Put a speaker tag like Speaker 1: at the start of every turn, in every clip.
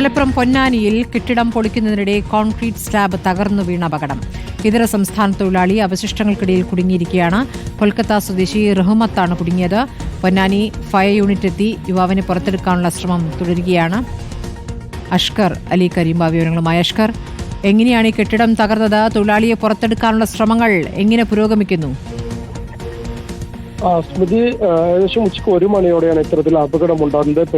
Speaker 1: മലപ്പുറം പൊന്നാനിയിൽ കെട്ടിടം പൊളിക്കുന്നതിനിടെ concrete slab തകർന്നു വീണ അപകടം. ഇതര സംസ്ഥാന തൊഴിലാളി അവശിഷ്ടങ്ങൾക്കിടയിൽ കുടുങ്ങിയിരിക്കുകയാണ്. കൊൽക്കത്ത സ്വദേശി റഹ്മത്താണ് കുടുങ്ങിയത്. പൊന്നാനി ഫയർ യൂണിറ്റ് എത്തി യുവാവിനെ പുറത്തെടുക്കാനുള്ള ശ്രമം തുടരുകയാണ്. അഷ്കർ അലി കരീം വിവരങ്ങളുമായി. അഷ്കർ, എങ്ങനെയാണ് ഈ കെട്ടിടം തകർന്നത്? തൊഴിലാളിയെ പുറത്തെടുക്കാനുള്ള ശ്രമങ്ങൾ എങ്ങനെ പുരോഗമിക്കുന്നു?
Speaker 2: സ്മൃതി, ഏകദേശം ഉച്ചയ്ക്ക് 1 മണിയോടെയാണ് ഇത്തരത്തിൽ അപകടമുണ്ടാകുന്നത്.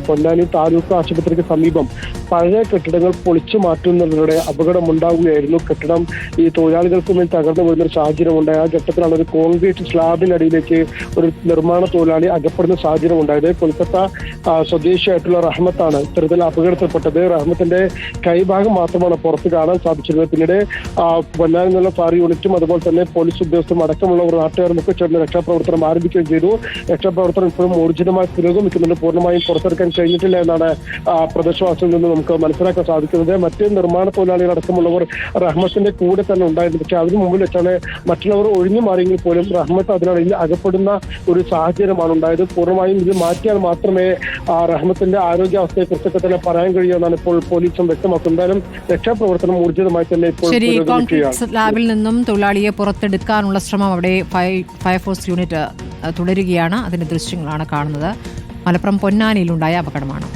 Speaker 2: പൊന്നാനി താലൂക്ക് ആശുപത്രിക്ക് സമീപം പഴയ കെട്ടിടങ്ങൾ പൊളിച്ചു മാറ്റുന്നതിലൂടെ അപകടമുണ്ടാവുകയായിരുന്നു. കെട്ടിടം ഈ തൊഴിലാളികൾക്ക് മേൽ തകർന്നു വീഴുന്ന ഒരു സാഹചര്യം ഉണ്ടായി. ആ ഘട്ടത്തിലാണ് ഒരു കോൺക്രീറ്റ് സ്ലാബിനടിയിലേക്ക് ഒരു നിർമ്മാണ തൊഴിലാളി അകപ്പെടുന്ന സാഹചര്യം ഉണ്ടായത്. കൊൽക്കത്ത സ്വദേശിയായിട്ടുള്ള റഹ്മത്താണ് ഇത്തരത്തിൽ അപകടത്തിൽപ്പെട്ടത്. റഹ്മത്തിന്റെ കൈഭാഗം മാത്രമാണ് പുറത്ത് കാണാൻ സാധിച്ചിരുന്നത്. പിന്നീട് പൊന്നാനി നിന്നുള്ള ഫയർ യൂണിറ്റും അതുപോലെ തന്നെ പോലീസ് ഉദ്യോഗസ്ഥരും അടക്കമുള്ള നാട്ടുകാരും ഒക്കെ ചേർന്ന് രക്ഷാപ്രവർത്തനം ആരംഭിക്കുകയും ചെയ്തു. രക്ഷാപ്രവർത്തനം ഇപ്പോഴും ഊർജിതമായി പുരോഗമിക്കുന്നുണ്ട്. പൂർണ്ണമായും പുറത്തെടുക്കാൻ കഴിഞ്ഞിട്ടില്ല എന്നാണ് പ്രദേശവാസികളിൽ നിന്ന് നമുക്ക് മനസ്സിലാക്കാൻ സാധിക്കുന്നത്. മറ്റ് നിർമ്മാണ തൊഴിലാളികൾ അടക്കമുള്ളവർ റഹ്മത്തിന്റെ കൂടെ തന്നെ ഉണ്ടായിരുന്നു. പക്ഷെ അതിനു മുമ്പിൽ വെച്ചാണ് മറ്റുള്ളവർ ഒഴിഞ്ഞു മാറിയെങ്കിൽ പോലും റഹ്മത്ത് അതിനിടയിൽ അകപ്പെടുന്ന ഒരു സാഹചര്യമാണ് ഉണ്ടായത്. പൂർണ്ണമായും ഇത് മാറ്റിയാൽ മാത്രമേ റഹ്മത്തിന്റെ ആരോഗ്യാവസ്ഥയെ കുറിച്ചൊക്കെ തന്നെ പറയാൻ കഴിയുമെന്നാണ് ഇപ്പോൾ പോലീസും വ്യക്തമാക്കുന്നത്. എന്തായാലും രക്ഷാപ്രവർത്തനം ഊർജിതമായി തന്നെ ഇപ്പോൾ
Speaker 1: ലാബിൽ നിന്നും തൊഴിലാളിയെ പുറത്തെടുക്കാനുള്ള ശ്രമം അവിടെ ഫയർഫോഴ്സ് യൂണിറ്റ് തുടരുകയാണ്. അതിന്റെ ദൃശ്യങ്ങളാണ് കാണുന്നത്. മലപ്പുറം പൊന്നാനിയിലുണ്ടായ അപകടമാണ്.